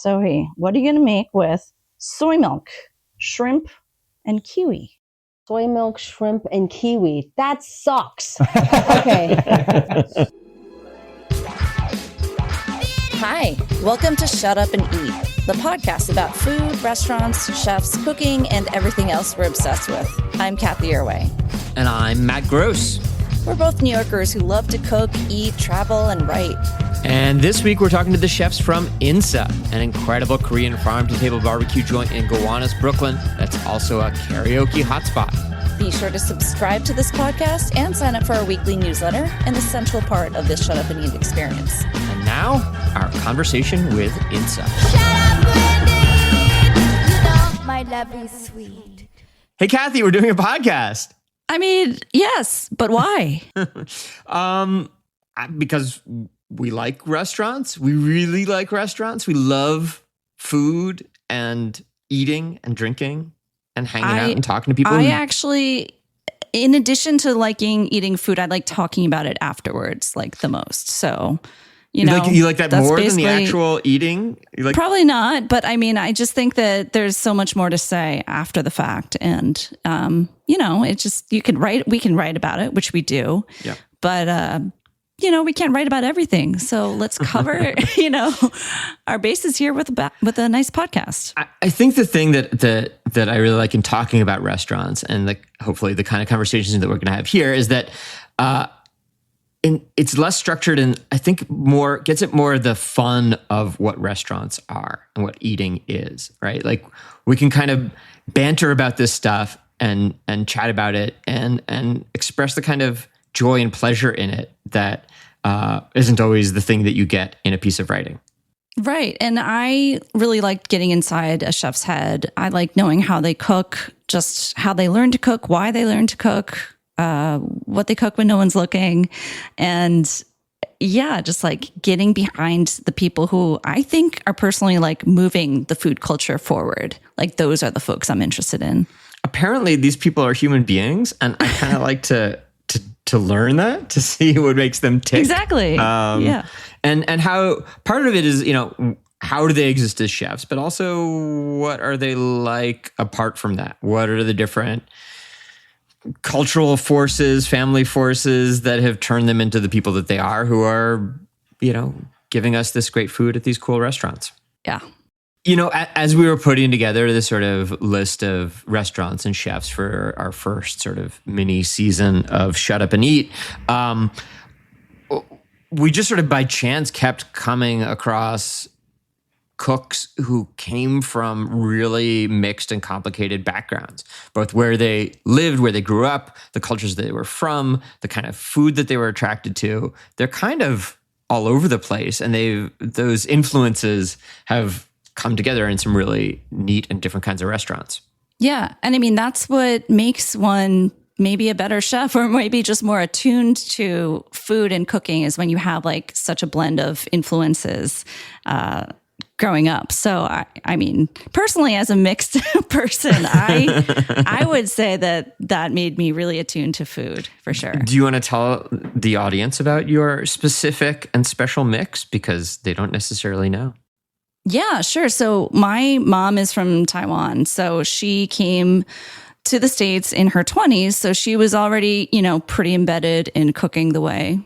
Zoe, what are you going to make with soy milk, shrimp, and kiwi? Soy milk, shrimp, and kiwi. That sucks. Okay. Hi, welcome to Shut Up and Eat, the podcast about food, restaurants, chefs, cooking, and everything else we're obsessed with. I'm Kathy Irway. And I'm Matt Gross. We're both New Yorkers who love to cook, eat, travel, and write. And this week we're talking to the chefs from Insa, an incredible Korean farm-to-table barbecue joint in Gowanus, Brooklyn. That's also a karaoke hotspot. Be sure to subscribe to this podcast and sign up for our weekly newsletter and the central part of this Shut Up and Eat experience. And now, our conversation with Insa. Shut up and eat. You know my love is sweet. Hey, Kathy, we're doing a podcast. I mean, yes, but why? Because we like restaurants. We really like restaurants. We love food and eating and drinking and hanging out and talking to people. I actually, in addition to liking eating food, I like talking about it afterwards, like the most. So, you know, you like that more than the actual eating? You like probably not, but I mean, I just think that there's so much more to say after the fact, and you know, it just we can write about it, which we do. Yeah. But you know, we can't write about everything, so let's cover you know, our bases here with a nice podcast. I think the thing that I really like in talking about restaurants and hopefully the kind of conversations that we're going to have here is that it's less structured and I think gets it more the fun of what restaurants are and what eating is, right? Like we can kind of banter about this stuff and chat about it and express the kind of joy and pleasure in it that isn't always the thing that you get in a piece of writing. Right. And I really like getting inside a chef's head. I like knowing how they cook, just how they learn to cook, why they learn to cook, what they cook when no one's looking. And yeah, just like getting behind the people who I think are personally like moving the food culture forward. Like those are the folks I'm interested in. Apparently these people are human beings and I kind of like to learn that, to see what makes them tick. Exactly. Yeah. And how part of it is, you know, how do they exist as chefs, but also what are they like apart from that? What are the different cultural forces, family forces that have turned them into the people that they are, who are, you know, giving us this great food at these cool restaurants? Yeah. You know, as we were putting together this sort of list of restaurants and chefs for our first sort of mini season of Shut Up and Eat, we just sort of by chance kept coming across cooks who came from really mixed and complicated backgrounds, both where they lived, where they grew up, the cultures that they were from, the kind of food that they were attracted to. They're kind of all over the place, and those influences have come together in some really neat and different kinds of restaurants. Yeah. And I mean, that's what makes one maybe a better chef or maybe just more attuned to food and cooking, is when you have like such a blend of influences growing up. So, I mean, personally, as a mixed person, I would say that made me really attuned to food for sure. Do you want to tell the audience about your specific and special mix? Because they don't necessarily know. Yeah, sure. So my mom is from Taiwan. So she came to the States in her 20s. So she was already, you know, pretty embedded in cooking the way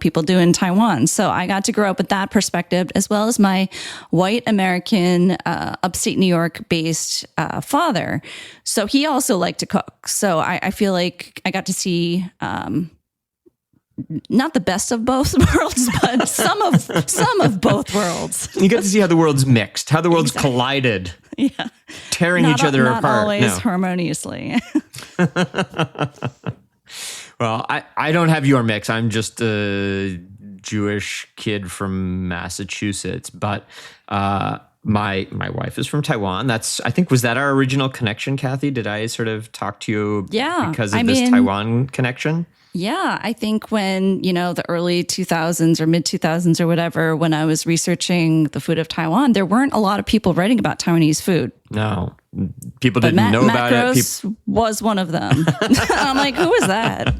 people do in Taiwan. So I got to grow up with that perspective, as well as my white American, upstate New York based father. So he also liked to cook. So I feel like I got to see not the best of both worlds, but some of both worlds. You get to see how the world's mixed, how the world's collided. Yeah. Tearing each other apart. Not always harmoniously. Well, I don't have your mix. I'm just a Jewish kid from Massachusetts, but my wife is from Taiwan. I think, was that our original connection, Kathy? Did I sort of talk to you because of this Taiwan connection? Yeah, I think when, you know, the early 2000s or mid 2000s or whatever, when I was researching the food of Taiwan, there weren't a lot of people writing about Taiwanese food. No, people didn't know about Matt Gross was one of them. I'm like, who is that?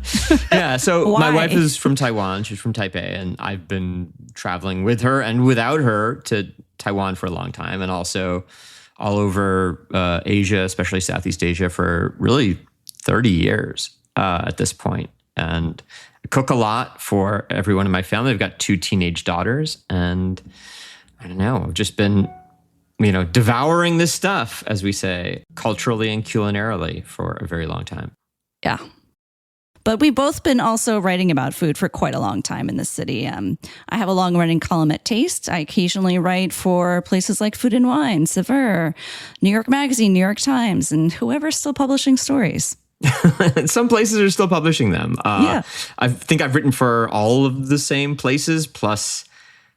Yeah, so my wife is from Taiwan. She's from Taipei, and I've been traveling with her and without her to Taiwan for a long time, and also all over Asia, especially Southeast Asia, for really 30 years at this point. And I cook a lot for everyone in my family. I've got 2 teenage daughters, and I don't know, I've just been, devouring this stuff, as we say, culturally and culinarily for a very long time. Yeah. But we've both been also writing about food for quite a long time in this city. I have a long-running column at Taste. I occasionally write for places like Food and Wine, Saveur, New York Magazine, New York Times, and whoever's still publishing stories. Some places are still publishing them. Yeah. I think I've written for all of the same places, plus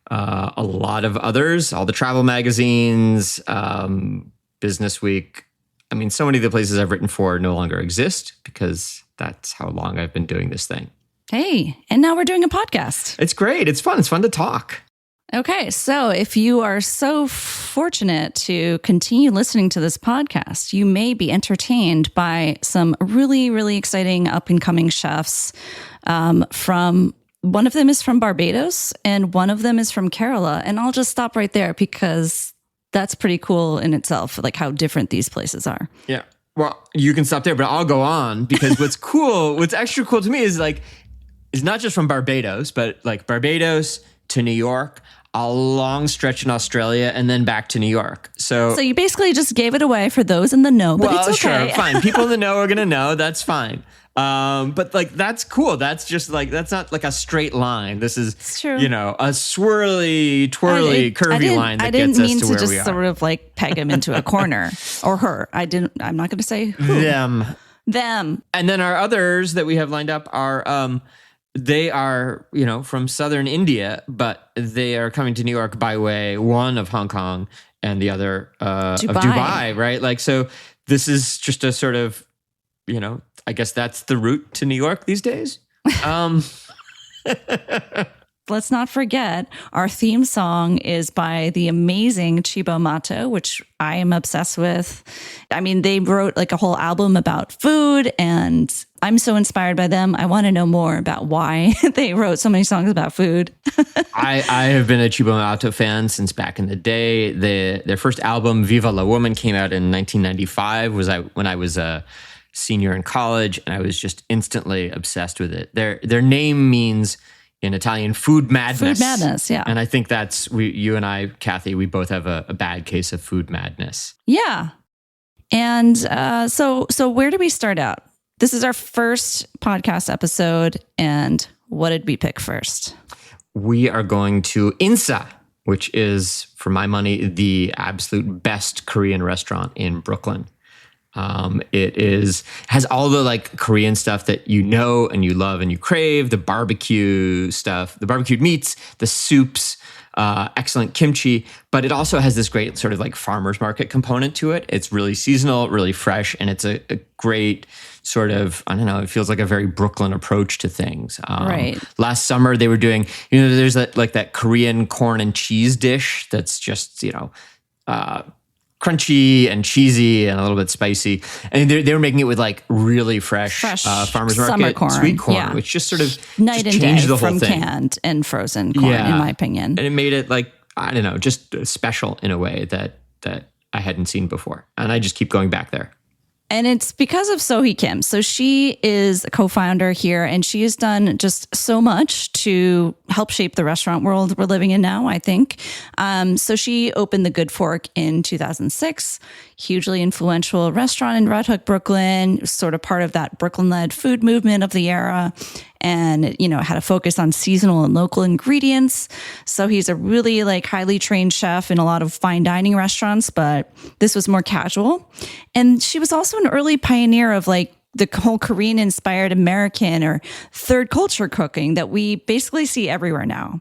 a lot of others, all the travel magazines, Business Week. I mean, so many of the places I've written for no longer exist because that's how long I've been doing this thing. Hey, and now we're doing a podcast. It's great. It's fun. It's fun to talk. Okay, so if you are so fortunate to continue listening to this podcast, you may be entertained by some really, really exciting up-and-coming chefs from... One of them is from Barbados and one of them is from Kerala. And I'll just stop right there because that's pretty cool in itself, like how different these places are. Yeah. Well, you can stop there, but I'll go on because what's extra cool to me is not just from Barbados, but like Barbados to New York, a long stretch in Australia, and then back to New York. So you basically just gave it away for those in the know, but it's okay. Sure, fine. People in the know are going to know. That's fine. But like, that's cool. That's just like, that's not like a straight line. This is, true. A swirly, twirly, curvy line that gets us to where we are. I didn't mean to just sort of like peg him into a corner or her. I'm not going to say who. Them. And then our others that we have lined up are, they are, from southern India, but they are coming to New York by way, one of Hong Kong and the other of Dubai, right? Like, so this is just a sort of, I guess that's the route to New York these days. Let's not forget, our theme song is by the amazing Chibo Mato, which I am obsessed with. I mean, they wrote like a whole album about food, and I'm so inspired by them. I want to know more about why they wrote so many songs about food. I have been a Chibo Mato fan since back in the day. Their first album, Viva la Woman, came out in 1995. When I was a senior in college, and I was just instantly obsessed with it. Their name means, in Italian, food madness. Food madness, yeah. And I think that's, you and I, Kathy, we both have a bad case of food madness. Yeah. And so where do we start out? This is our first podcast episode, and what did we pick first? We are going to Insa, which is, for my money, the absolute best Korean restaurant in Brooklyn. It has all the like Korean stuff that you know and you love and you crave, the barbecue stuff, the barbecued meats, the soups, excellent kimchi, but it also has this great sort of like farmer's market component to it. It's really seasonal, really fresh, and it's a great sort of, I don't know, it feels like a very Brooklyn approach to things. Right. Last summer they were doing, there's that Korean corn and cheese dish that's just, crunchy and cheesy and a little bit spicy. And they were making it with like really fresh farmer's market corn. Sweet corn, yeah. which just sort of night just and changed day the whole from thing. Canned and frozen corn, in my opinion. And it made it like, I don't know, just special in a way that I hadn't seen before. And I just keep going back there. And it's because of Sohee Kim. So she is a co-founder here, and she has done just so much to help shape the restaurant world we're living in now, I think. So she opened the Good Fork in 2006, hugely influential restaurant in Red Hook, Brooklyn, sort of part of that Brooklyn-led food movement of the era. And, had a focus on seasonal and local ingredients. So he's a really like highly trained chef in a lot of fine dining restaurants, but this was more casual. And she was also an early pioneer of like the whole Korean inspired American or third culture cooking that we basically see everywhere now.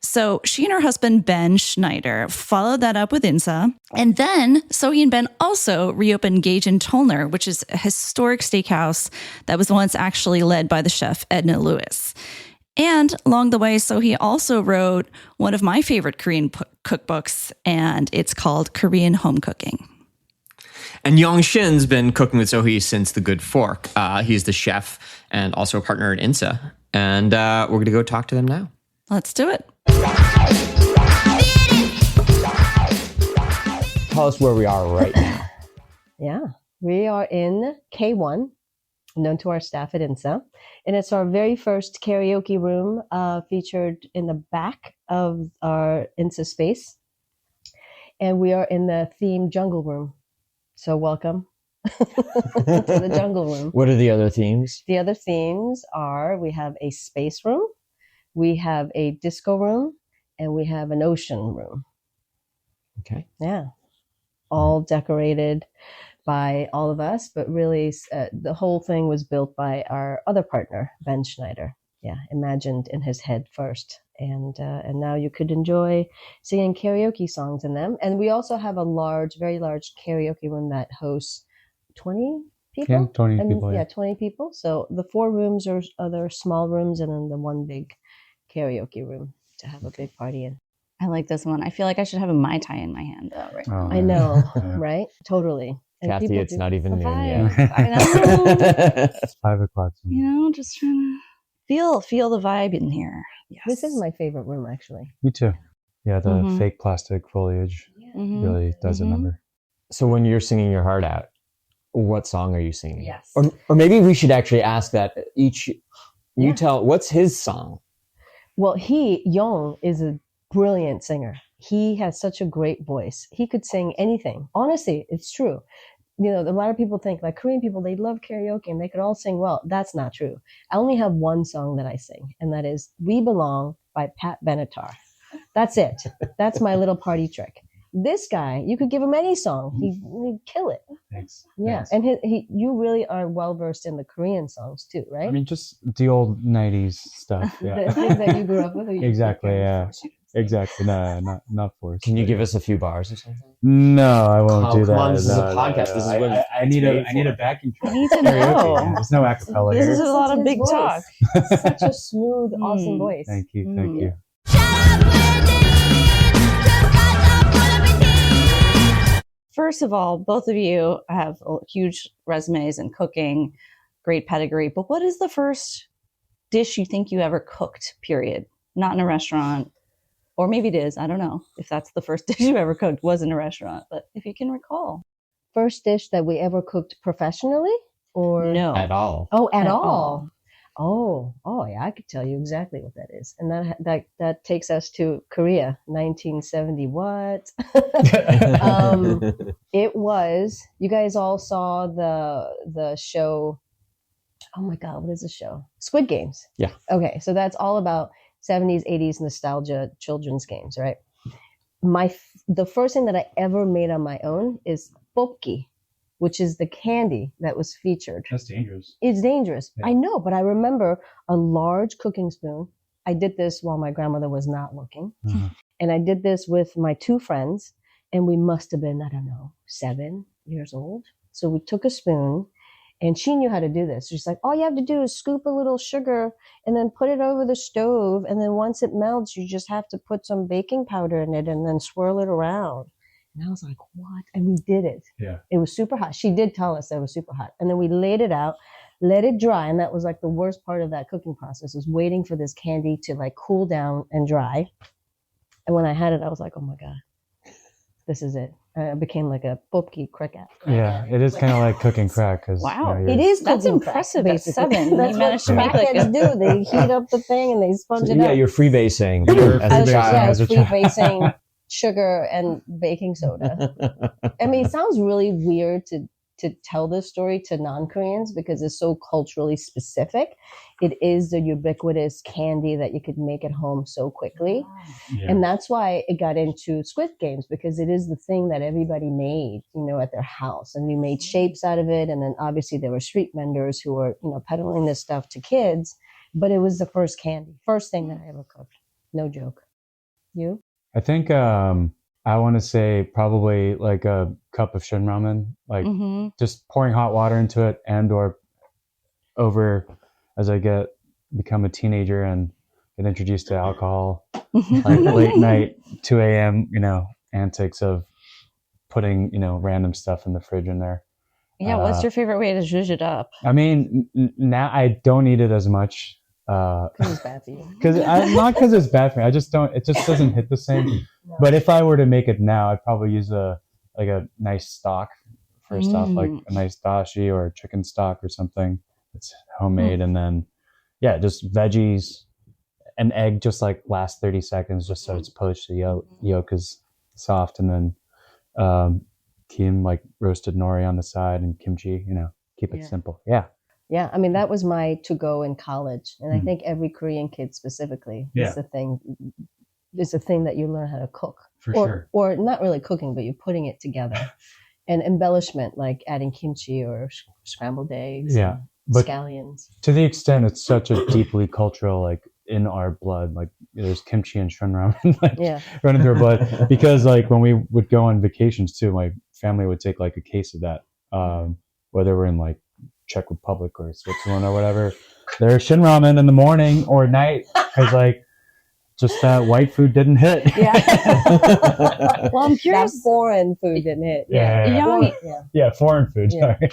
So she and her husband, Ben Schneider, followed that up with Insa. And then Sohee and Ben also reopened Gage and Tollner, which is a historic steakhouse that was once actually led by the chef Edna Lewis. And along the way, Sohee also wrote one of my favorite Korean cookbooks, and it's called Korean Home Cooking. And Yong Shin's been cooking with Sohee since the Good Fork. He's the chef and also a partner at Insa. And we're going to go talk to them now. Let's do it. tell us where we are right now. Yeah, we are in K1, known to our staff at INSA, and it's our very first karaoke room featured in the back of our INSA space. And we are in the theme jungle room. So welcome to the jungle room. What are the other themes? The other themes are we have a space room, we have a disco room, and we have an ocean room. Okay. Yeah. All decorated by all of us, but really the whole thing was built by our other partner, Ben Schneider. Yeah, imagined in his head first. And now you could enjoy singing karaoke songs in them. And we also have a very large karaoke room that hosts 20 people. Yeah, 20 people. Yeah, 20 people. So the 4 rooms are other small rooms, and then the one big karaoke room to have a big party in. I like this one. I feel like I should have a Mai Tai in my hand though, right now. Oh, I know, Yeah. right? Totally. And Kathy, people it's do not even the noon yet. vibes. I know. It's 5 o'clock. You know, just trying to feel the vibe in here. Yes. This is my favorite room, actually. Me too. Yeah, the Mhm. fake plastic foliage Mhm. really does a Mhm. number. So when you're singing your heart out, what song are you singing? Yes. Or maybe we should actually ask that each. You Yeah. tell. What's his song? Well, Young is a brilliant singer. He has such a great voice. He could sing anything. Honestly, it's true. You know, a lot of people think like Korean people, they love karaoke and they could all sing well. That's not true. I only have one song that I sing, and that is We Belong by Pat Benatar. That's it. That's my little party trick. This guy, you could give him any song. He'd kill it. Thanks. Yeah. Thanks. And you really are well versed in the Korean songs too, right? I mean, just the old 90s stuff. The Yeah. things that you grew up with. or you- Exactly, yeah. Exactly. No, not forced. Can you give us a few bars or something? No, I won't Oh, do come that. on, this is a No, podcast. no. This is what I need it's a made backing track. I need to Karaoke. know. There's no acapella This here. is a lot of His big voice. talk. Such a smooth, awesome Mm. voice. Thank you. Thank Mm. you. First of all, both of you have huge resumes in cooking, great pedigree. But what is the first dish you think you ever cooked, period? Not in a restaurant. Or maybe it is. I don't know if that's the first dish you ever cooked was in a restaurant. But if you can recall. First dish that we ever cooked professionally, or No. At all? Oh, at At all. Oh, yeah, I could tell you exactly what that is, and that takes us to Korea, 1970. What? It was. You guys all saw the show. Oh my God, what is the show? Squid Games. Yeah. Okay, so that's all about 70s, 80s nostalgia children's games, right? The first thing that I ever made on my own is popki, which is the candy that was featured. That's dangerous. It's dangerous. Yeah. I know, but I remember a large cooking spoon. I did this while my grandmother was not looking. Mhm. And I did this with my 2 friends, and we must have been, I don't know, 7 years old. So we took a spoon, and she knew how to do this. She's like, all you have to do is scoop a little sugar and then put it over the stove. And then once it melts, you just have to put some baking powder in it and then swirl it around. And I was like, what? And we did it. Yeah. It was super hot. She did tell us that it was super hot. And then we laid it out, let it dry. And that was like the worst part of that cooking process, was waiting for this candy to like cool down and dry. And when I had it, I was like, oh my God, this is it. It became like a popki cricket. Yeah, it is kind of like cooking crack. Cause, Wow. you know, It you're- is That's cooking crack, impressive at basically. 7. That's You managed to what make like crackheads a... do. They heat up the thing and they sponge it Yeah, out. you're freebasing You're as I a was just, child. yeah, I as was a child. free-basing sugar and baking soda. I mean, it sounds really weird to tell this story to non-Koreans because it's so culturally specific. It is the ubiquitous candy that you could make at home so quickly. Yeah. And that's why it got into Squid Games, because it is the thing that everybody made, at their house. And we made shapes out of it. And then obviously there were street vendors who were, peddling this stuff to kids. But it was the first candy, first thing that I ever cooked. No joke. You? I think I want to say probably like a cup of shin ramen, like Mm-hmm. just pouring hot water into it, and or over as I become a teenager and get introduced to alcohol, like late night, 2 a.m., antics of putting, random stuff in the fridge in there. Yeah, what's your favorite way to zhuzh it up? I mean, now I don't eat it as much. Because it's bad for you. Not because it's bad for me. I just don't. It just doesn't hit the same. No. But if I were to make it now, I'd probably use a like a nice stock first off, like a nice dashi or chicken stock or something that's homemade, and then yeah, just veggies, an egg, just like last 30 seconds, just so it's poached. The yolk is soft, and then kim, like roasted nori on the side, and kimchi. Keep it simple. Yeah. Yeah, I mean that was my to go in college, and I Mm. think every Korean kid specifically Yeah. is the thing. Is a thing that you learn how to cook, For or sure. or not really cooking, but you're putting it together, and embellishment like adding kimchi or scrambled eggs, Yeah, and but scallions. to the extent it's such a deeply cultural, like in our blood, like there's kimchi and shun ramen like Yeah. running through our blood, because like when we would go on vacations too, my family would take like a case of that, whether we're in like Czech Republic or Switzerland or whatever. There's shin ramen in the morning or night, because like just that white food didn't hit. Well, I'm That curious. foreign food didn't hit. Yeah. Young, Yeah, foreign food. Yeah. Sorry.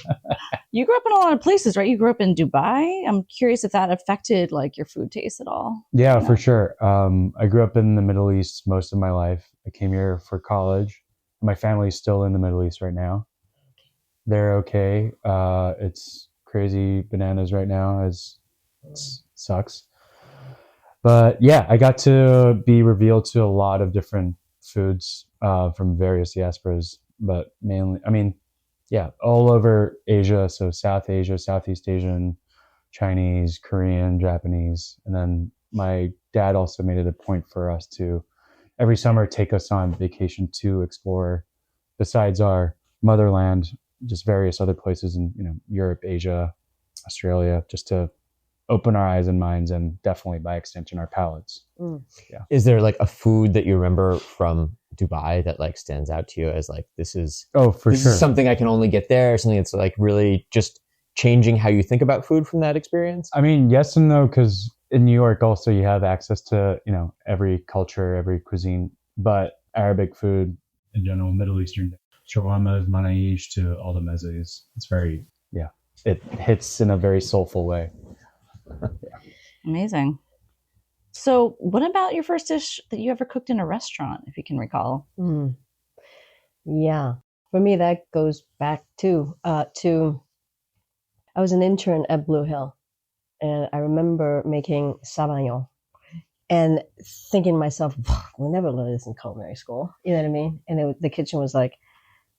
you grew up in a lot of places, right? You grew up in Dubai. I'm curious if that affected like your food taste at all. Yeah, for sure. I grew up in the Middle East most of my life. I came here for college. My family's still in the Middle East right now. They're okay. It's crazy bananas right now. Sucks. But yeah, I got to be revealed to a lot of different foods from various diasporas, but mainly, I mean, yeah, all over Asia. So South Asia, Southeast Asian, Chinese, Korean, Japanese. And then my dad also made it a point for us to every summer take us on vacation to explore, besides our motherland, just various other places in Europe, Asia, Australia, just to open our eyes and minds, and definitely by extension our palates. Is there like a food that you remember from Dubai that like stands out to you as like this is For this sure. is something I can only get there, something that's like really just changing how you think about food from that experience? I mean, yes and no, because in New York also you have access to every culture, every cuisine, but Arabic food in general, Middle Eastern shawarmas, manaish, to all the mezes. It's very it hits in a very soulful way. Amazing. So, what about your first dish that you ever cooked in a restaurant, if you can recall? Yeah, for me that goes back to I was an intern at Blue Hill, and I remember making sabayon and thinking to myself, we'll never learn this in culinary school. You know what I mean? And the kitchen was like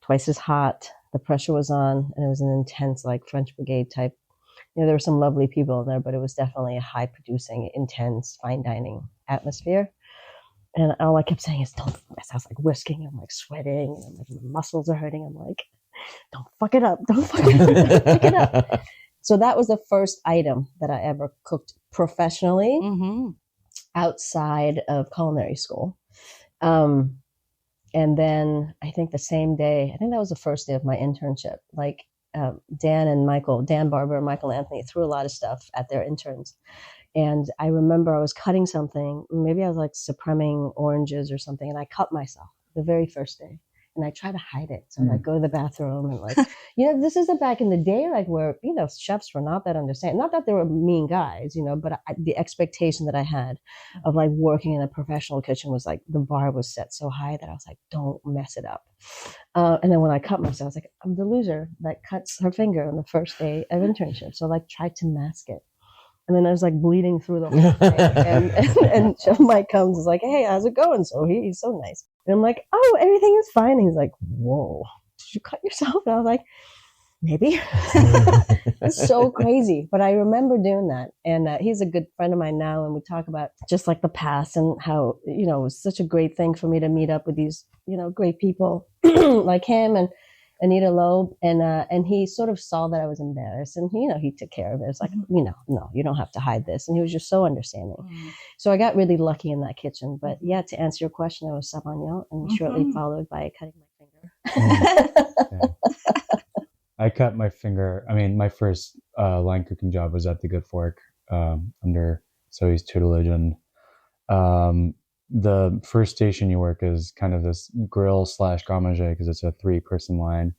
twice as hot. The pressure was on, and it was an intense, like French brigade type. There were some lovely people in there, but it was definitely a high producing, intense, fine dining atmosphere. And all I kept saying is, don't, I was like whisking, I'm like sweating, and I'm like, my muscles are hurting. I'm like, don't fuck it up. Don't fuck it up. Don't fuck it up. So that was the first item that I ever cooked professionally outside of culinary school. And then I think the same day, I think that was the first day of my internship, like Dan Barber and Michael Anthony threw a lot of stuff at their interns. And I remember I was cutting something, maybe I was like supreming oranges or something, and I cut myself the very first day. And I try to hide it. So I like go to the bathroom and like, this is back in the day, like where, chefs were not that understanding. Not that they were mean guys, but the expectation that I had of like working in a professional kitchen was like, the bar was set so high that I was like, don't mess it up. And then when I cut myself, I was like, I'm the loser that cuts her finger on the first day of internship. So I like tried to mask it. And then I was like bleeding through the whole thing. And Chef Mike comes and is like, hey, how's it going? So he's so nice. And I'm like, oh, everything is fine. And he's like, whoa, did you cut yourself? And I was like, maybe. It's so crazy. But I remember doing that. And he's a good friend of mine now. And we talk about just like the past and how, it was such a great thing for me to meet up with these, great people like him and Anita Loeb, and he sort of saw that I was embarrassed, and he took care of it. It's like, no, you don't have to hide this, and he was just so understanding. So I got really lucky in that kitchen. But yeah, to answer your question, I was sabayon, and shortly followed by cutting my finger. I cut my finger. I mean, my first line cooking job was at the Good Fork under Zoe's tutelage, and the first station you work is kind of this grill / garde manger because it's a 3-person line.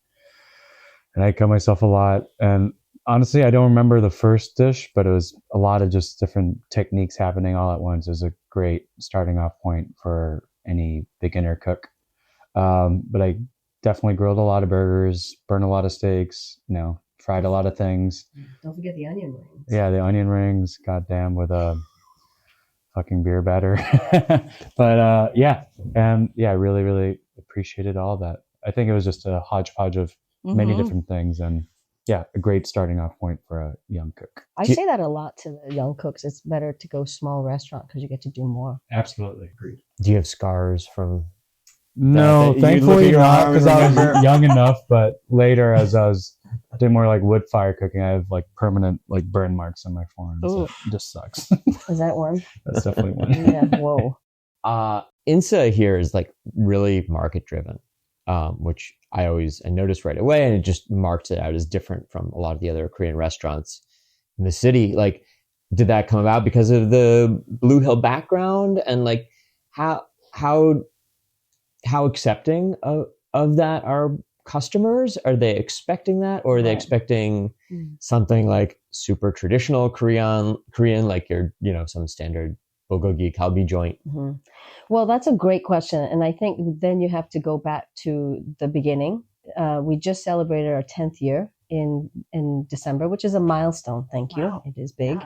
And I cut myself a lot. And honestly, I don't remember the first dish, but it was a lot of just different techniques happening all at once. It was a great starting off point for any beginner cook. But I definitely grilled a lot of burgers, burned a lot of steaks, fried a lot of things. Don't forget the onion rings. Yeah, the onion rings, goddamn, with a fucking beer batter. But I really, really appreciated all that. I think it was just a hodgepodge of many different things, and a great starting off point for a young cook. I say that a lot to the young cooks. It's better to go small restaurant because you get to do more. Absolutely agreed. Do you have scars from? No, that you thankfully look at your not, arm because and I was remember? young enough. But later, as I was doing more like wood fire cooking, I have like permanent like burn marks on my forearms. Ooh. It just sucks. Is that one? That's definitely one. Yeah. Whoa. INSA here is like really market driven, which I noticed right away, and it just marks it out as different from a lot of the other Korean restaurants in the city. Like, did that come about because of the Blue Hill background, and like how accepting of that are customers? Are they expecting that, or are they Right. expecting something like super traditional Korean, like your some standard bulgogi kalbi joint? Mm-hmm. Well, that's a great question. And I think then you have to go back to the beginning. We just celebrated our 10th year in December, which is a milestone. Thank you. Wow. It is big.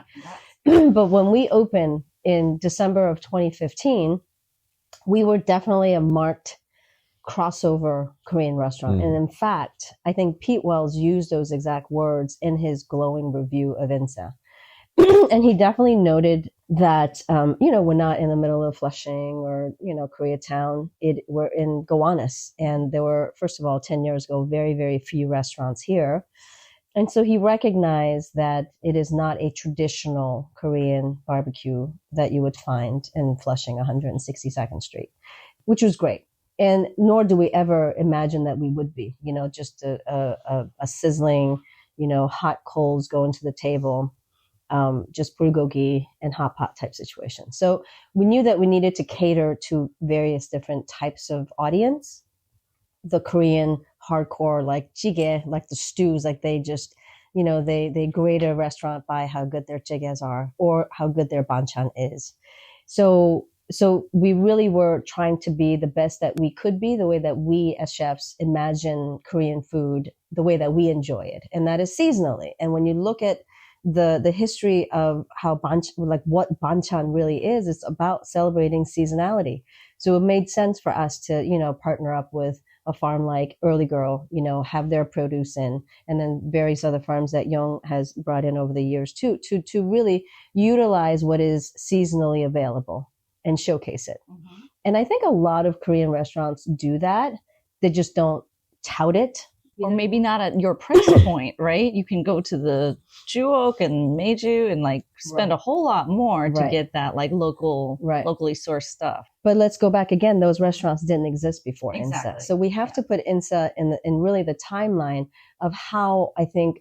But when we opened in December of 2015, we were definitely a marked crossover Korean restaurant. And in fact, I think Pete Wells used those exact words in his glowing review of INSA. And he definitely noted that, we're not in the middle of Flushing or, Koreatown. We're in Gowanus. And there were, first of all, 10 years ago, very, very few restaurants here. And so he recognized that it is not a traditional Korean barbecue that you would find in Flushing, 162nd Street, which was great. And nor do we ever imagine that we would be, just a sizzling, hot coals going to the table. Just bulgogi and hot pot type situation. So we knew that we needed to cater to various different types of audience. The Korean hardcore, like jjigae, like the stews, like they just, they grade a restaurant by how good their jjigaes are or how good their banchan is. So we really were trying to be the best that we could be, the way that we as chefs imagine Korean food, the way that we enjoy it. And that is seasonally. And when you look at the history of how what banchan really is, it's about celebrating seasonality. So it made sense for us to, partner up with a farm like Early Girl, have their produce in, and then various other farms that Young has brought in over the years too, to really utilize what is seasonally available and showcase it. Mm-hmm. And I think a lot of Korean restaurants do that. They just don't tout it. Or maybe not at your price point, right? You can go to the Juok and Meiju and like spend a whole lot more to get that like locally sourced stuff. But let's go back again. Those restaurants didn't exist before Exactly. INSA. So we have to put INSA in really the timeline of how I think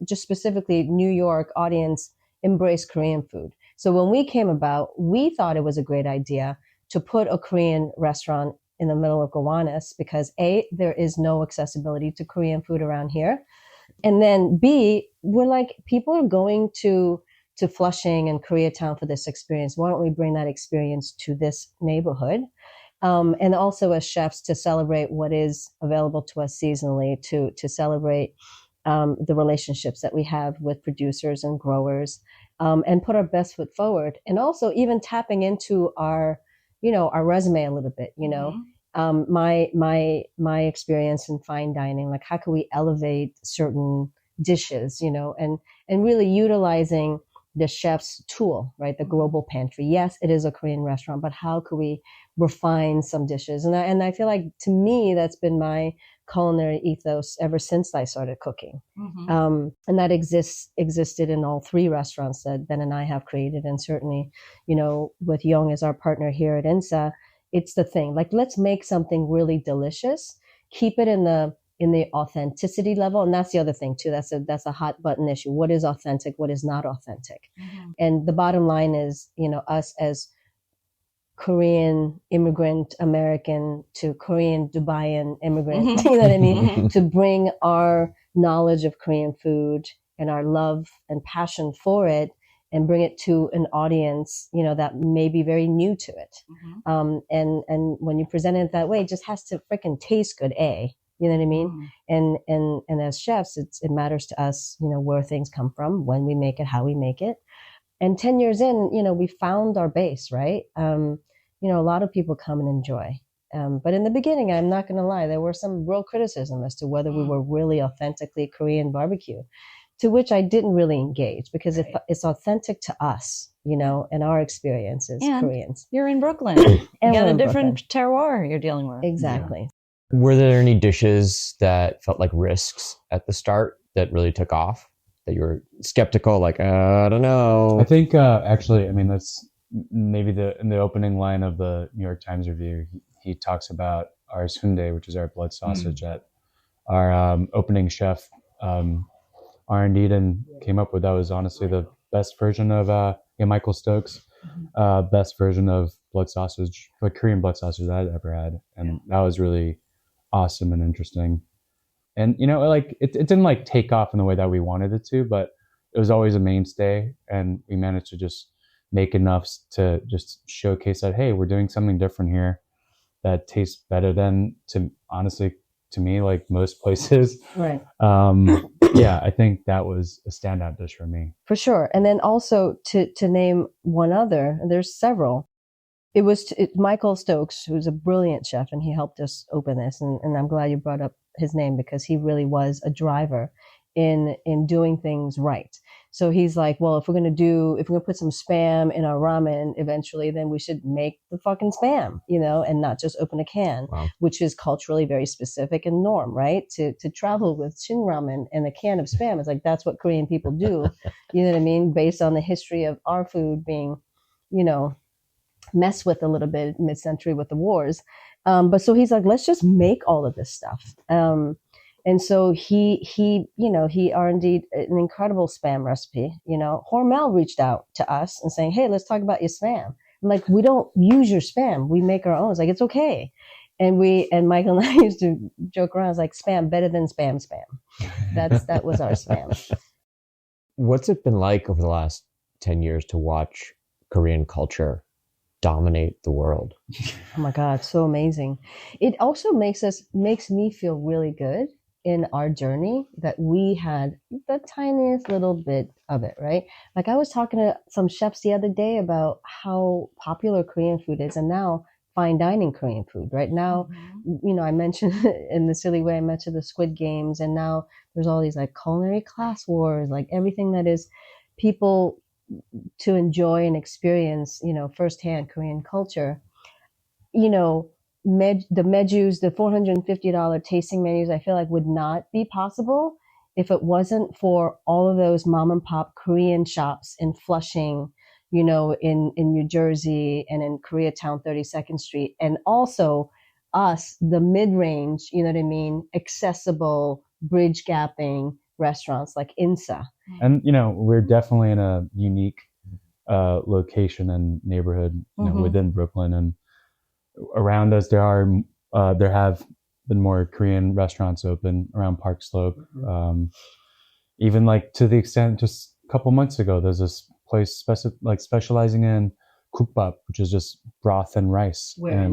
just specifically New York audience embrace Korean food. So when we came about, we thought it was a great idea to put a Korean restaurant in the middle of Gowanus because A, there is no accessibility to Korean food around here. And then B, we're like, people are going to Flushing and Koreatown for this experience. Why don't we bring that experience to this neighborhood? And also as chefs to celebrate what is available to us seasonally, to celebrate the relationships that we have with producers and growers, and put our best foot forward. And also even tapping into our resume a little bit, my experience in fine dining, like how can we elevate certain dishes, and really utilizing the chef's tool, right? The global pantry. Yes, it is a Korean restaurant, but how could we refine some dishes? And I feel like to me, that's been my culinary ethos ever since I started cooking. Mm-hmm. And that existed in all three restaurants that Ben and I have created. And certainly, with Young as our partner here at INSA, it's the thing, like, let's make something really delicious, keep it in the authenticity level. And that's the other thing too. That's a hot button issue. What is authentic? What is not authentic? Mm-hmm. And the bottom line is, us as Korean immigrant American to Korean Dubaian immigrant, mm-hmm. You know what I mean? Mm-hmm. To bring our knowledge of Korean food and our love and passion for it and bring it to an audience, that may be very new to it. And when you present it that way, it just has to freaking taste good, you know what I mean? And as chefs, it matters to us, where things come from, when we make it, how we make it. And 10 years in, we found our base, right? A lot of people come and enjoy. But in the beginning, I'm not going to lie, there were some real criticism as to whether we were really authentically Korean barbecue, to which I didn't really engage, because it's authentic to us, and our experience as Koreans. You're in Brooklyn. You And got we're a in different terroir you're dealing with. Exactly. Were there any dishes that felt like risks at the start that really took off, that you were skeptical, like, I don't know? I think actually, I mean, that's maybe in the opening line of the New York Times review, he talks about our sundae, which is our blood sausage that our opening chef R&D came up with. That was honestly the best version of Michael Stokes, best version of blood sausage, like Korean blood sausage that I'd ever had, and that was really awesome and interesting. And like it didn't like take off in the way that we wanted it to, but it was always a mainstay, and we managed to just make enough to just showcase that, hey, we're doing something different here that tastes better than, honestly, to me, like most places. Right. Yeah, I think that was a standout dish for me. For sure. And then also to name one other, and there's several. It was Michael Stokes, who's a brilliant chef, and he helped us open this. And I'm glad you brought up his name, because he really was a driver in doing things right. So he's like, well, if we're gonna put some Spam in our ramen eventually, then we should make the fucking Spam, and not just open a can, which is culturally very specific and norm, right? To travel with Shin ramen and a can of Spam, it's like, that's what Korean people do, you know what I mean? Based on the history of our food being, messed with a little bit mid-century with the wars. But so he's like, let's just make all of this stuff. And so he R&D'd an incredible Spam recipe. Hormel reached out to us and saying, hey, let's talk about your Spam. I'm like, we don't use your Spam. We make our own. It's like, it's okay. And Michael and I used to joke around. It's like, Spam better than Spam. That was our Spam. What's it been like over the last 10 years to watch Korean culture dominate the world? Oh my God, so amazing. It also makes me feel really good in our journey that we had the tiniest little bit of it, right? Like I was talking to some chefs the other day about how popular Korean food is, and now fine dining Korean food, right? Now, I mentioned in the silly way, I mentioned the Squid Games, and now there's all these like culinary class wars, like everything that is people to enjoy and experience, firsthand Korean culture. The menus, the $450 tasting menus, I feel like would not be possible if it wasn't for all of those mom and pop Korean shops in Flushing, in New Jersey, and in Koreatown, 32nd Street. And also us, the mid-range, accessible, bridge gapping restaurants like Insa. And, we're definitely in a unique location and neighborhood within Brooklyn. And around us, there have been more Korean restaurants open around Park Slope. Even like to the extent, just a couple months ago, there's this place specializing in kukbap, which is just broth and rice. Where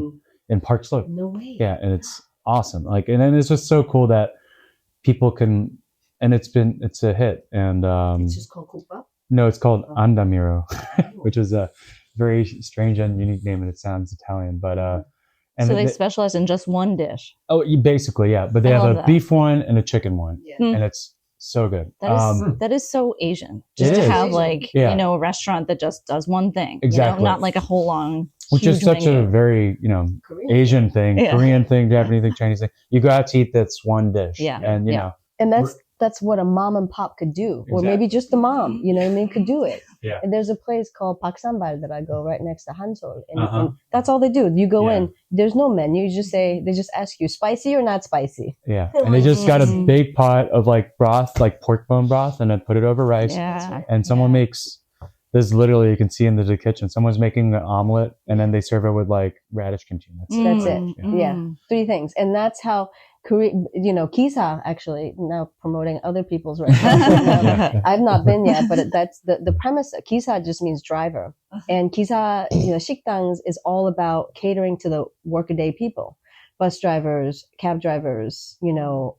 in Park Slope. No way. Yeah, and it's awesome. And then it's just so cool that people can, and it's a hit. And it's just called kukbap? No, it's called Andamiro, which is a very strange and unique name, and it sounds Italian. But and so they specialize in just one dish. Oh, basically, yeah. But they have a beef one and a chicken one, and it's so good. That is so Asian. Just to have a restaurant that just does one thing. Exactly. Not like a whole long. Which is such a very Asian thing, Korean thing, Japanese thing, Chinese thing. You go out to eat, that's one dish. Yeah. And and that's what a mom and pop could do, or maybe just the mom, could do it. Yeah. And there's a place called Pak Sanbal that I go right next to Hansol, and that's all they do. You go in, there's no menu. You just they just ask you spicy or not spicy. Yeah, and they just got a big pot of like broth, like pork bone broth, and then put it over rice. Yeah. And someone makes There's literally, you can see into the kitchen, someone's making an omelet and then they serve it with like radish kimchi. That's it. That's it. Mm. Yeah. 3 things. And that's how Kisa actually now promoting other people's restaurants. Yeah. I've not been yet, but that's the premise. Kisa just means driver. And Kisa, Shikdangs is all about catering to the workaday people. Bus drivers, cab drivers,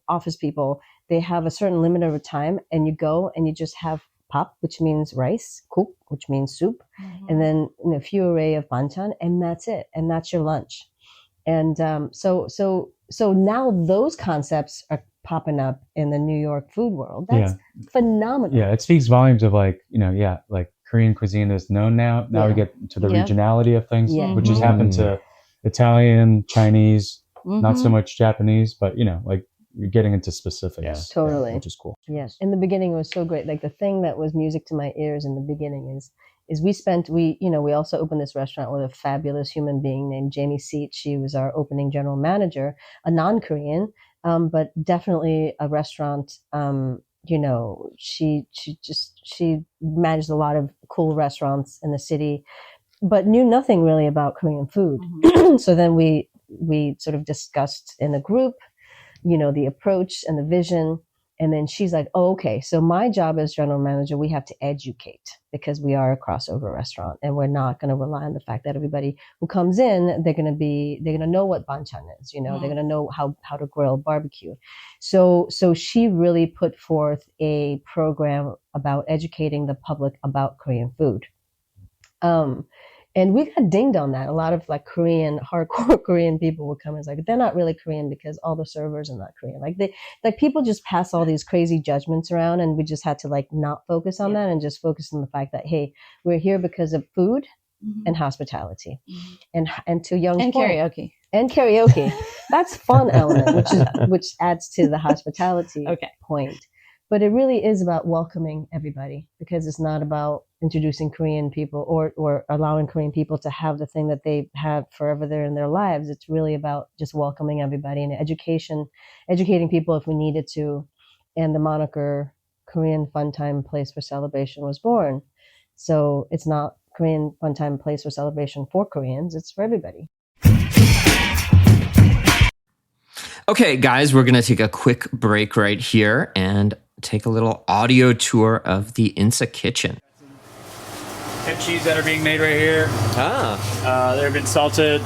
office people. They have a certain limit of time and you go and you just have pap, which means rice, kuk, which means soup, and then a few array of banchan, and that's it. And that's your lunch. And so now those concepts are popping up in the New York food world. That's phenomenal. Yeah, it speaks volumes of like Korean cuisine is known now. Now we get to the regionality of things, which has happened to Italian, Chinese, not so much Japanese, but like you're getting into specifics. Totally. Which is cool. Yes. In the beginning, it was so great. Like the thing that was music to my ears in the beginning is we also opened this restaurant with a fabulous human being named Jamie Seat. She was our opening general manager, a non-Korean, but definitely a restaurant. She managed a lot of cool restaurants in the city, but knew nothing really about Korean food. So then we sort of discussed in a group, the approach and the vision. And then she's like, oh, okay. So my job as general manager, we have to educate because we are a crossover restaurant and we're not going to rely on the fact that everybody who comes in, they're going to know what banchan is, they're going to know how to grill barbecue. So she really put forth a program about educating the public about Korean food. And we got dinged on that. A lot of like hardcore Korean people would come and say, they're not really Korean because all the servers are not Korean. Like people just pass all these crazy judgments around, and we just had to like not focus on that and just focus on the fact that, hey, we're here because of food and hospitality, and to Young's And point, karaoke. and karaoke. That's fun element, which adds to the hospitality point. But it really is about welcoming everybody, because it's not about introducing Korean people or allowing Korean people to have the thing that they've had forever there in their lives. It's really about just welcoming everybody and educating people if we needed to. And the moniker Korean Fun Time Place for Celebration was born. So it's not Korean Fun Time Place for Celebration for Koreans, it's for everybody. Okay, guys, we're going to take a quick break right here and take a little audio tour of the Insa kitchen. Kimchis that are being made right here. They've been salted.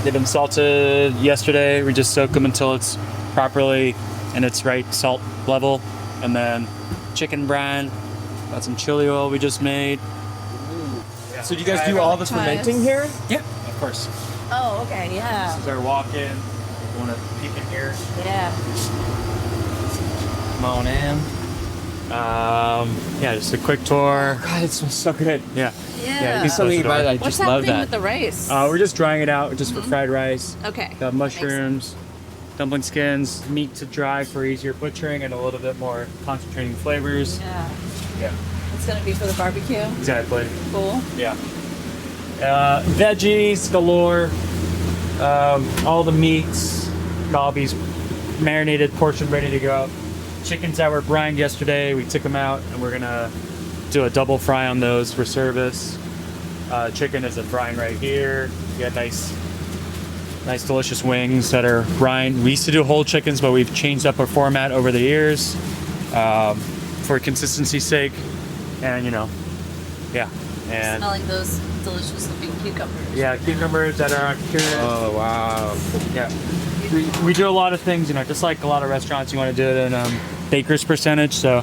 They've been salted yesterday. We just soak them until it's properly in its right salt level. And then chicken brine. Got some chili oil we just made. Yeah. So do you guys do all the fermenting here? Yeah, of course. Oh, okay, yeah. This is our walk-in. You want to peek in here? Yeah. Come on in. Just a quick tour. God, it smells so good. Yeah. Yeah. There's something about it. I What's just love happening that. with the rice? We're just drying it out just for fried rice. Okay. Got mushrooms, dumpling skins, meat to dry for easier butchering and a little bit more concentrating flavors. Yeah. Yeah, It's gonna be for the barbecue. exactly. Cool. Yeah. Veggies galore. All the meats, galbies marinated, portioned, ready to go. Chickens that were brined yesterday, we took them out and we're gonna do a double fry on those for service. Chicken is a brine right here. You got nice delicious wings that are brine. We used to do whole chickens, but we've changed up our format over the years for consistency's sake. And and Smelling those delicious looking cucumbers. yeah, cucumbers that are cured. Oh, wow. Yeah. We do a lot of things, just like a lot of restaurants, you want to do it in baker's percentage. So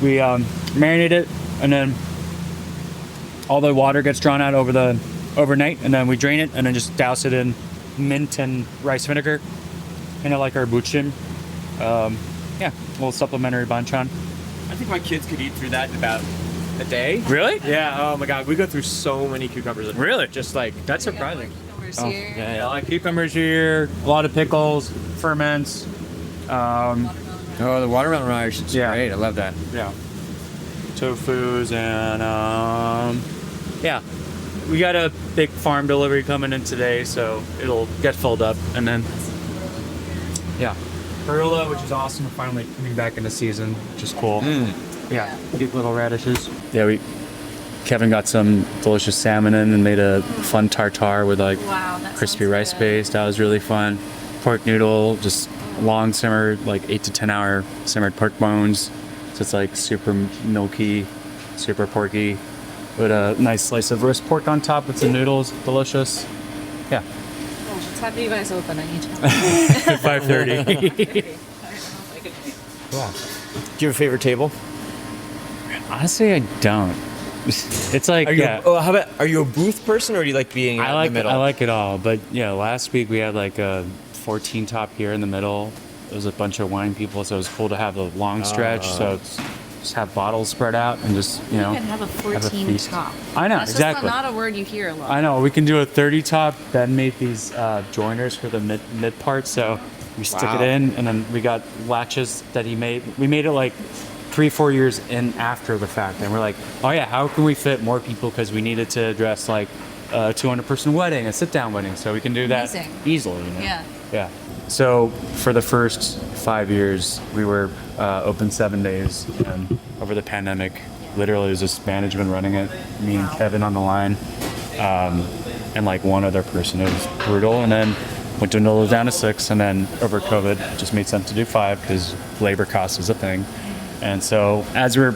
we marinate it, and then all the water gets drawn out overnight, and then we drain it, and then just douse it in mint and rice vinegar, kind of like our buchim. A little supplementary banchan. I think my kids could eat through that in about a day. Really? Yeah. Oh my God. We go through so many cucumbers. Really? Just like, that's surprising. Cucumbers Oh, here. Yeah, like cucumbers here, a lot of pickles, ferments. Oh, the watermelon rice. It's great. I love that. Yeah. Tofus and we got a big farm delivery coming in today, so it'll get filled up, and then perula, which is awesome. We're finally coming back into season, which is cool. Yeah, cute little radishes. Yeah, Kevin got some delicious salmon in and made a fun tartare with like crispy rice base. That was really fun. Pork noodle, just long simmered, like 8 to 10 hour simmered pork bones. So it's like super milky, super porky. With a nice slice of roast pork on top with some noodles, delicious. Yeah. What time do you guys open? I need to 5:30. Wow. Do you have a favorite table? Honestly, I don't. It's like, How about, are you a booth person or do you like being out in the middle? I like it all. But yeah, last week we had like a 14 top here in the middle. There was a bunch of wine people, so it was cool to have a long stretch. So it's, just have bottles spread out and just, You can have a 14 feast. top. I know, That's exactly. just not a word you hear a lot. I know, we can do a 30 top. Ben made these joiners for the mid part, so we stick it in, and then we got latches that he made. We made it like 3-4 years in after the fact, and we're like, oh yeah, how can we fit more people, because we needed to address like a 200-person wedding, a sit-down wedding, so we can do that easily. Yeah. So for the first 5 years, we were open 7 days, and over the pandemic, literally it was just management running it, me and Kevin on the line, and like one other person. It was brutal, and then went to dwindle down to 6, and then over COVID, it just made sense to do 5 because labor cost is a thing. And so as we're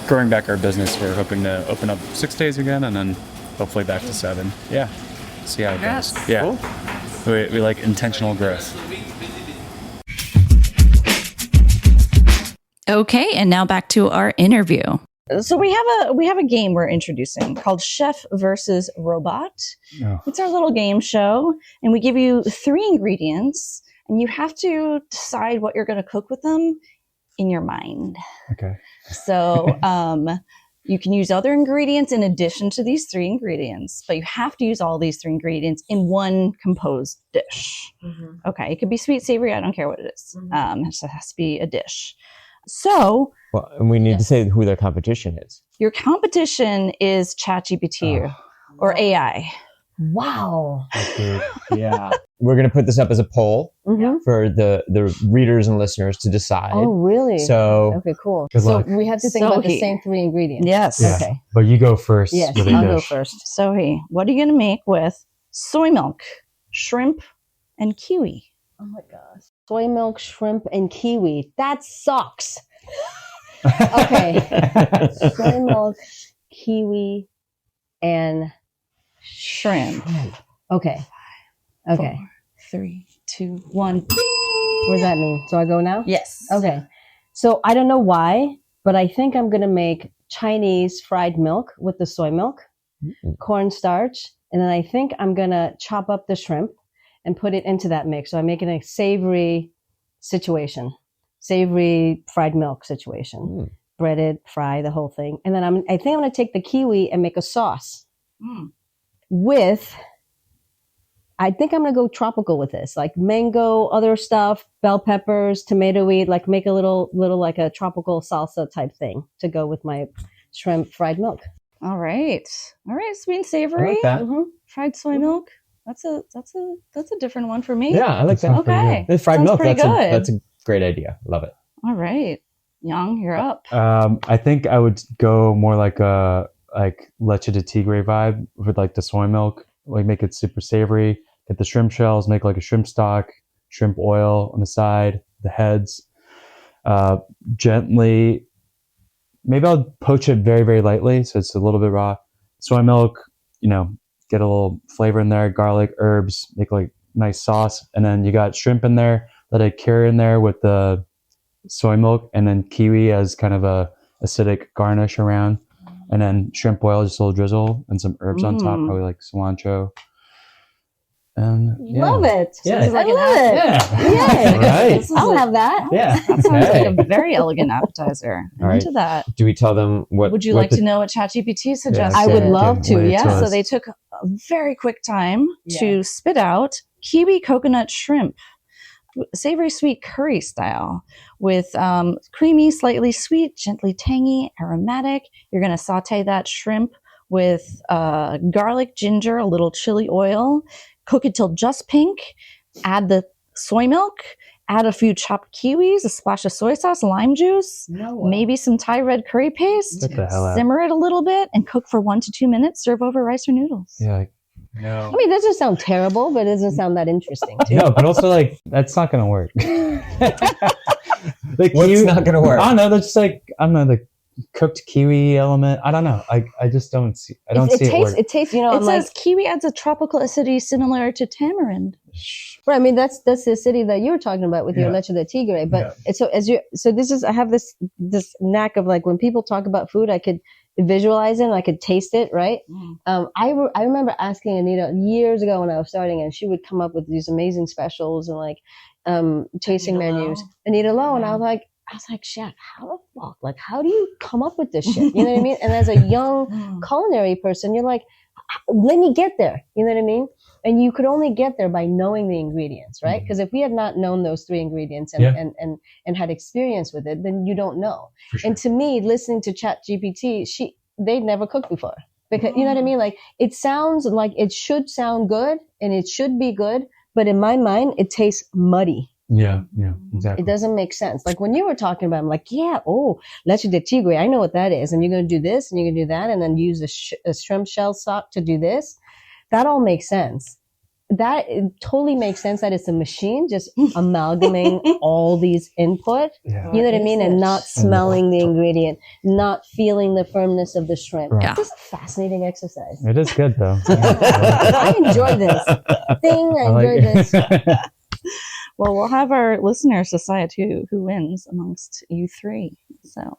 growing back our business, we're hoping to open up 6 days again, and then hopefully back to 7. Yeah, see how it goes. Yeah, cool. We like intentional growth. Okay, and now back to our interview. So we have a game we're introducing called Chef versus Robot. Oh. It's our little game show, and we give you 3 ingredients, and you have to decide what you're going to cook with them in your mind. Okay. So you can use other ingredients in addition to these 3 ingredients, but you have to use all these 3 ingredients in one composed dish. Mm-hmm. Okay, it could be sweet, savory, I don't care what it is. It just has to be a dish. So Well, and we need to say who their competition is. your competition is ChatGPT or AI. Wow. Yeah. We're going to put this up as a poll Mm-hmm. for the readers and listeners to decide. Oh, really? So Okay, cool. Good So luck. we have to think So about the he- same 3 ingredients. Yes. Yeah. Okay. But you go first. Yes, with a I'll go dish. first. So what are you going to make with soy milk, shrimp, and kiwi? Oh my gosh. Soy milk, shrimp, and kiwi. That sucks. Okay. Soy milk, kiwi, and Shrimp. okay. Okay. 4, 3, 2, 1. What does that mean? So I go now? Yes. Okay. So I don't know why, but I think I'm going to make Chinese fried milk with the soy milk, cornstarch, and then I think I'm going to chop up the shrimp and put it into that mix. So I'm making a savory situation, savory fried milk situation, breaded, fry the whole thing. And then I think I'm going to take the kiwi and make a sauce with, I think I'm going to go tropical with this, like mango, other stuff, bell peppers, tomato weed, like make a little like a tropical salsa type thing to go with my shrimp fried milk. All right. Sweet and savory. I like that. Mm-hmm. Fried soy milk. That's a different one for me. Yeah, I like that. Sounds pretty Okay. The fried Sounds milk, pretty good. that's a great idea. Love it. All right. Young, you're up. I think I would go more like a leche de tigre vibe with like the soy milk, like make it super savory. Get the shrimp shells, make like a shrimp stock, shrimp oil on the side, the heads. Gently, maybe I'll poach it very, very lightly, so it's a little bit raw. Soy milk, get a little flavor in there, garlic, herbs, make like nice sauce, and then you got shrimp in there. Let it cure in there with the soy milk, and then kiwi as kind of a acidic garnish around, and then shrimp oil, just a little drizzle, and some herbs on top, probably like cilantro. And Love it. Yeah. This is like I an love it. Yeah. Yay. Right. This is I'll a- have that. Yeah. That sounds Okay. like a very elegant appetizer. I'm All right. into that. Do we tell them what? Would you what like to know what ChatGPT suggests? I would Okay. love to. Lay it Yeah. to So us. they took a very quick time Yeah. to spit out kiwi coconut shrimp, savory sweet curry style, with creamy, slightly sweet, gently tangy, aromatic. You're going to saute that shrimp with garlic, ginger, a little chili oil. Cook it till just pink. Add the soy milk. add a few chopped kiwis, a splash of soy sauce, lime juice, maybe some Thai red curry paste. Get the hell out. Simmer it a little bit and cook for 1 to 2 minutes. Serve over rice or noodles. Yeah, like, no. I mean, that doesn't sound terrible, but it doesn't sound that interesting. Too. No, but also like that's not gonna work. Like What's not gonna work? I don't know. That's just like I don't know the cooked kiwi element. I don't know. I just don't see. I don't see it work. It tastes. You know, It I'm says like, kiwi adds a tropical acidity similar to tamarind. right. I mean, that's the city that you were talking about with your leche de tigre. But so I have this knack of like when people talk about food, I could visualize it and I could taste it. Right. I remember asking Anita years ago when I was starting, and she would come up with these amazing specials and like tasting menus. Anita Lowe, and I was like, chef, how the fuck? Like, how do you come up with this shit? You know what I mean? And as a young culinary person, you're like, let me get there. You know what I mean? And you could only get there by knowing the ingredients, right? Because if we had not known those 3 ingredients and had experience with it, then you don't know. Sure. And to me, listening to ChatGPT, they'd never cooked before. Because you know what I mean? Like, it sounds like it should sound good and it should be good, but in my mind, it tastes muddy. Yeah, exactly. It doesn't make sense. Like when you were talking about, I'm like, leche de tigre. I know what that is. And you're going to do this and you're going to do that and then use a shrimp shell stock to do this. That all makes sense. It totally makes sense that it's a machine just amalgamating all these input. Yeah. You know what I mean? And not smelling the ingredient, not feeling the firmness of the shrimp. Right. Yeah. It's just a fascinating exercise. It is good though. I enjoy this. This. Well, we'll have our listeners decide who wins amongst you 3. So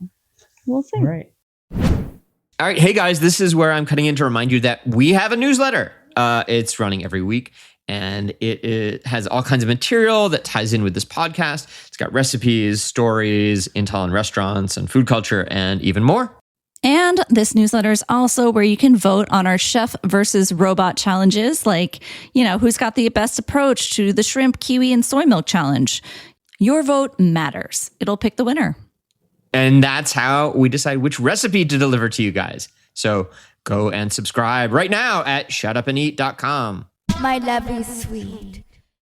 we'll see. Right. All right. Hey, guys, this is where I'm cutting in to remind you that we have a newsletter. It's running every week, and it has all kinds of material that ties in with this podcast. It's got recipes, stories, intel on restaurants and food culture, and even more. And this newsletter is also where you can vote on our chef versus robot challenges, like, who's got the best approach to the shrimp, kiwi, and soy milk challenge. Your vote matters. It'll pick the winner. And that's how we decide which recipe to deliver to you guys. So go and subscribe right now at shutupandeat.com. My lovely sweet.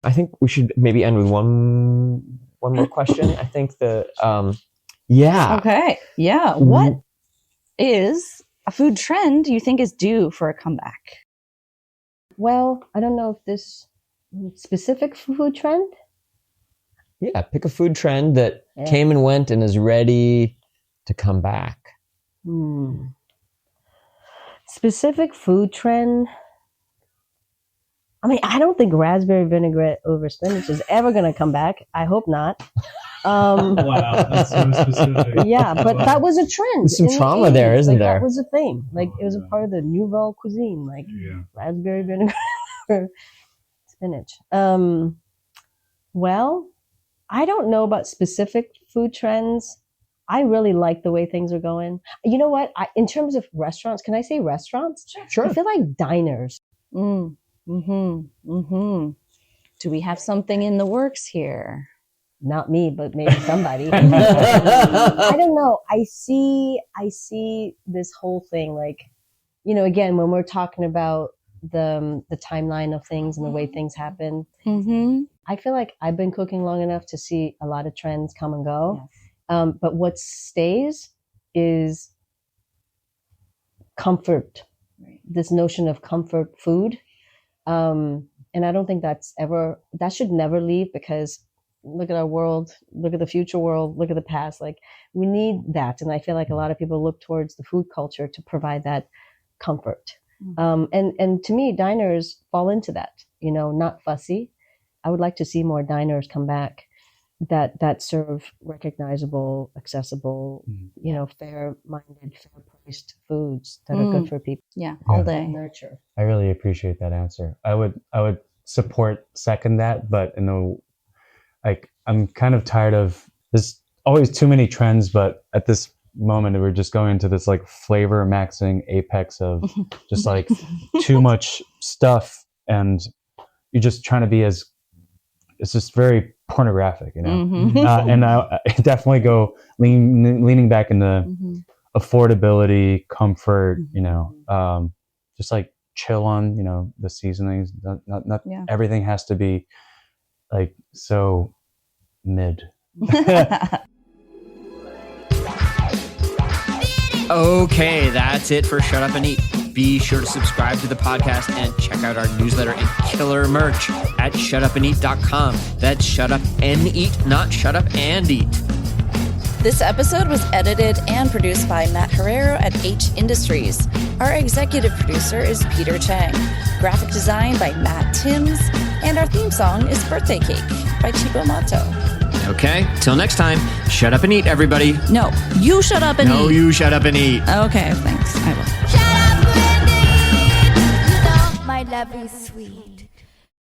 I think we should maybe end with one more question. I think Okay. Yeah. What is a food trend you think is due for a comeback? Well, I don't know if this specific food trend. Yeah, pick a food trend that came and went and is ready to come back. Specific food trend. I mean, I don't think raspberry vinaigrette over spinach is ever going to come back. I hope not. Wow, that's so specific. Yeah, but that was a trend. There's some trauma there, isn't there? That was a thing. Like, it was a part of the Nouvelle cuisine, like raspberry vinaigrette spinach. Well, I don't know about specific food trends. I really like the way things are going. You know what? In terms of restaurants, can I say restaurants? Sure. I feel like diners. Do we have something in the works here? Not me, but maybe somebody. I don't know. I see this whole thing like, again, when we're talking about the timeline of things and the way things happen, I feel like I've been cooking long enough to see a lot of trends come and go. Yes. But what stays is comfort, this notion of comfort food. And I don't think that should never leave, because look at our world, look at the future world, look at the past. Like, we need that. And I feel like a lot of people look towards the food culture to provide that comfort. And to me, diners fall into that, not fussy. I would like to see more diners come back that serve recognizable, accessible, fair-minded, fair-priced foods that are good for people. Yeah, all day. Nurture. I really appreciate that answer. I would second that, but I'm kind of tired of there's always too many trends, but at this moment we're just going to this like flavor maxing apex of just like too much stuff, and you're just trying to be it's just very pornographic, and I definitely go leaning back into affordability, comfort, just like chill on, the seasonings. Not everything has to be like so mid. Okay, that's it for Shut Up and Eat. Be sure to subscribe to the podcast and check out our newsletter and killer merch at shutupandeat.com. That's shut up and eat, not shut up and eat. This episode was edited and produced by Matt Herrero at H Industries. Our executive producer is Peter Chang. Graphic design by Matt Timms. And our theme song is Birthday Cake by Chico Mato. Okay, till next time, shut up and eat, everybody. No, you shut up and eat. No, you shut up and eat. Okay, thanks. I will. Shut up and eat. You know my love is sweet.